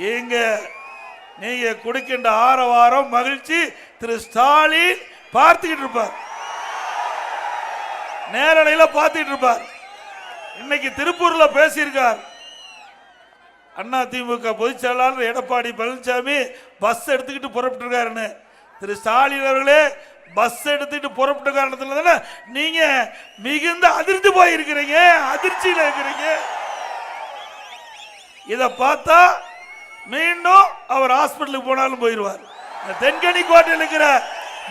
இங்க நீங்க கொடுக்கின்ற ஆரவாரம் மகிழ்ச்சி திரு ஸ்டாலின் பார்த்துக்கிட்டு இருப்பார், நேரலையில் பார்த்துக்கிட்டு இருப்பார். இன்னைக்கு திருப்பூர்ல பேசியிருக்கார். அதிமுக பொதுச் செயலாளர் எடப்பாடி பழனிசாமி பஸ் எடுத்துக்கிட்டு புறப்பட்டு இருக்காருன்னு. திரு ஸ்டாலின் அவர்களே பஸ் எடுத்துட்டு புறப்பட்ட காரணத்துல தானே நீங்க மிகுந்த அதிர்ந்து போயிருக்கிறீங்க, அதிர்ச்சியில இருக்கிறீங்க. இத பார்த்தா மீண்டும் அவர் ஹாஸ்பிட்டலுக்கு போனாலும் போயிடுவார். தென்கனி கோட்டையில் இருக்கிற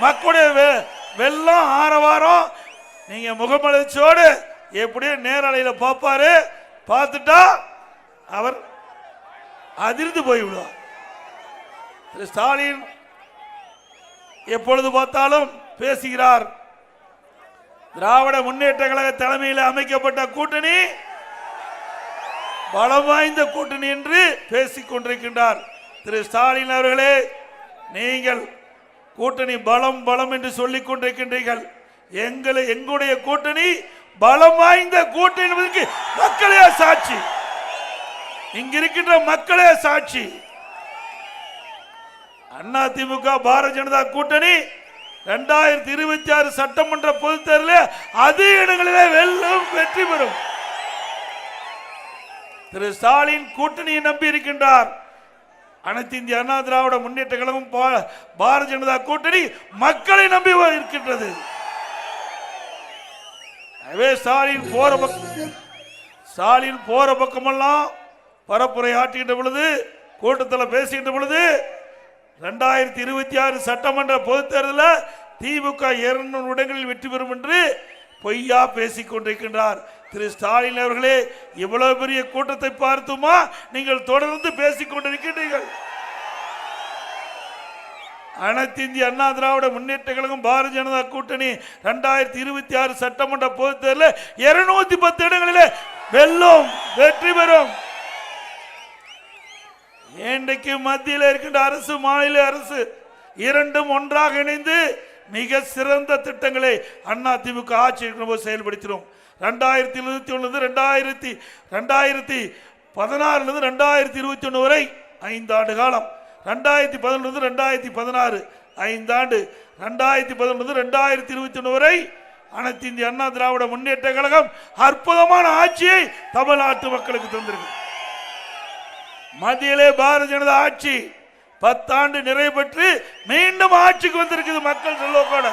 மக்களுடைய வெள்ளம் ஆரவாரம் நீங்க முகமலர்ச்சியோடு எப்படியோ நேரலையில பார்ப்பாரு. பார்த்துட்டா அவர் அதிர்ந்து போய்விடுவார். திரு ஸ்டாலின் எப்பொழுது பார்த்தாலும் பேசுகிறார். திராவிட முன்னேற்ற கழக தலைமையில் அமைக்கப்பட்ட கூட்டணி பலம் வாய்ந்த கூட்டணி என்று பேசிக் கொண்டிருக்கின்றார். திரு ஸ்டாலின் அவர்களே, நீங்கள் கூட்டணி பலம் பலம் என்று சொல்லிக் கொண்டிருக்கின்றீர்கள். எங்களுடைய கூட்டணி பலம் வாய்ந்த கூட்டணி என்பதற்கு மக்களே சாட்சி, இங்க இருக்கின்ற மக்களே சாட்சி. அதிமுக பாரதிய ஜனதா கூட்டணி 2026 சட்டமன்ற பொதுத் தேர்தலில் அதிக இடங்களிலே வெல்லும், வெற்றி பெறும். திரு ஸ்டாலின் கூட்டணியை நம்பி இருக்கின்றார். அனைத்து இந்திய அண்ணா திராவிட முன்னேற்ற கழகம் பாரதிய ஜனதா கூட்டணி மக்களை நம்பி இருக்கின்றது. ஸ்டாலின் போற பக்கமெல்லாம் பரப்புரை ஆற்றுகின்ற பொழுது, கூட்டத்தில் பேசுகின்ற பொழுது 2026 சட்டமன்ற பொதுத் தேர்தலில் திமுக 200 இடங்களில் வெற்றி பெறும் என்று பொய்யா பேசிக் கொண்டிருக்கின்றார். திரு ஸ்டாலின் அவர்களே, இவ்வளவு பெரிய கூட்டத்தை பார்த்துமா நீங்கள் தொடர்ந்து பேசிக் கொண்டிருக்கின்றீர்கள்? அனைத்து இந்திய அண்ணா திராவிட முன்னேற்ற கழகம் பாரதிய ஜனதா கூட்டணி 2026 சட்டமன்ற பொதுத் தேர்தலில் 210 இடங்களிலே வெல்லும், வெற்றி பெறும். இன்றைக்கு மத்தியில் இருக்கின்ற அரசு, மாநில அரசு இரண்டும் ஒன்றாக இணைந்து மிக சிறந்த திட்டங்களை அதிமுக ஆட்சி இருக்கும்போது செயல்படுத்தினோம். 2021 2016 2021 வரை 5 ஆண்டு காலம், 2011 2016 5 ஆண்டு, 2011 2021 வரை அனைத்து இந்திய அண்ணா திராவிட முன்னேற்ற கழகம் அற்புதமான ஆட்சியை தமிழ்நாட்டு மக்களுக்கு தந்திருக்கு. மத்தியிலே பாரதிய ஜனதா ஆட்சி 10 ஆண்டு நிறைவு பெற்று மீண்டும் ஆட்சிக்கு வந்திருக்குது மக்கள் செல்வக்கோட.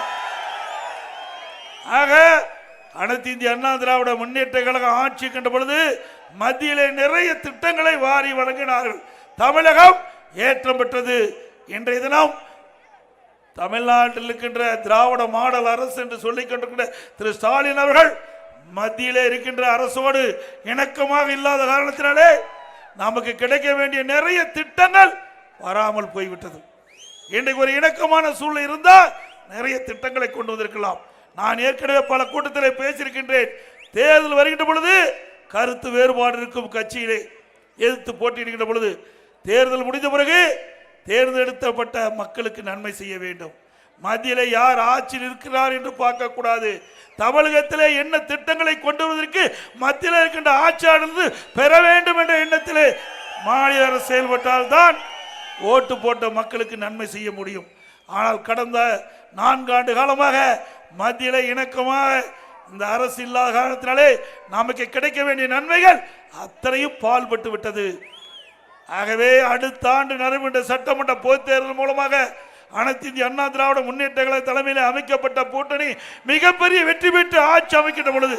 ஆக அனைத்து இந்திய அண்ணா திராவிட முன்னேற்ற கழகம் ஆட்சி கண்ட பொழுது மத்தியிலே நிறைய திட்டங்களை வாரி வழங்கினார்கள். தமிழகம் ஏற்றம் பெற்றது. இன்றைய தினம் தமிழ்நாட்டில் இருக்கின்ற திராவிட மாடல் அரசு என்று சொல்லிக் கொண்டிருக்கின்ற திரு ஸ்டாலின் அவர்கள் மத்தியிலே இருக்கின்ற அரசோடு இணக்கமாக இல்லாத காரணத்தினாலே நமக்கு கிடைக்க வேண்டிய நிறைய திட்டங்கள் வராமல் போய்விட்டது. இன்றைக்கு ஒரு இணக்கமான சூழ்நிலை இருந்தால் நிறைய திட்டங்களை கொண்டு வந்திருக்கலாம். நான் ஏற்கனவே பல கூட்டத்தில் பேசியிருக்கின்றேன். தேர்தல் வருகின்ற பொழுது கருத்து வேறுபாடு இருக்கும், கட்சியிலே எதிர்த்து போட்டியிடுகின்ற பொழுது தேர்தல் முடிந்த பிறகு தேர்ந்தெடுக்கப்பட்ட மக்களுக்கு நன்மை செய்ய வேண்டும். மத்தியிலே யார் ஆட்சியில் இருக்கிறார் என்று பார்க்க கூடாது. தமிழகத்திலே என்ன திட்டங்களை கொண்டு வருவதற்கு மத்தியில் இருக்கின்ற ஆட்சியாளர் பெற வேண்டும் என்ற எண்ணத்திலே மாநில அரசு செயல்பட்டால் தான் ஓட்டு போட்ட மக்களுக்கு நன்மை செய்ய முடியும். ஆனால் கடந்த 4 ஆண்டு காலமாக மத்தியிலே இணக்கமாக இந்த அரசு இல்லாத காரணத்தினாலே நமக்கு கிடைக்க வேண்டிய நன்மைகள் அத்தனையும் பால்பட்டு விட்டது. ஆகவே அடுத்த ஆண்டு நடைபெற்ற சட்டமன்ற பொதுத் தேர்தல் மூலமாக அனைத்து இந்திய அண்ணா திராவிட முன்னேற்ற கழக தலைமையில் அமைக்கப்பட்ட கூட்டணி மிகப்பெரிய வெற்றி பெற்று ஆட்சி அமைக்கின்ற பொழுது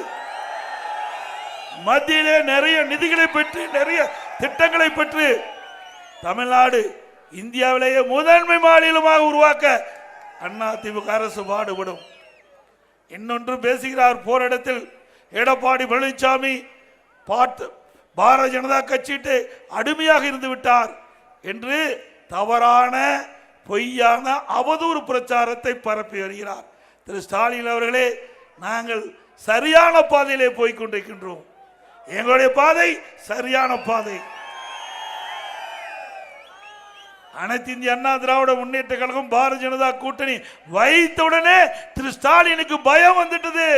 மத்தியிலே நிறைய நிதிகளை பெற்று நிறைய திட்டங்களை பெற்று தமிழ்நாடு இந்தியாவிலேயே முதன்மை மாநிலமாக உருவாக்க அதிமுக அரசு பாடுபடும். இன்னொன்று பேசுகிறார் போரிடத்தில் எடப்பாடி பழனிசாமி பாரதிய ஜனதா கட்சியிட்டு அடிமையாக இருந்து விட்டார் என்று தவறான பொய்யான அவதூறு பிரச்சாரத்தை பரப்பி வருகிறார். திரு ஸ்டாலின் அவர்களே, நாங்கள் சரியான பாதையிலே போய்கொண்டிருக்கின்றோம். எங்களுடைய பாதை சரியான பாதை. அனைத்து இந்திய அண்ணா திராவிட முன்னேற்ற கழகம் பாரதிய ஜனதா கூட்டணி வைத்தவுடனே திரு ஸ்டாலினுக்கு பயம் வந்துட்டது.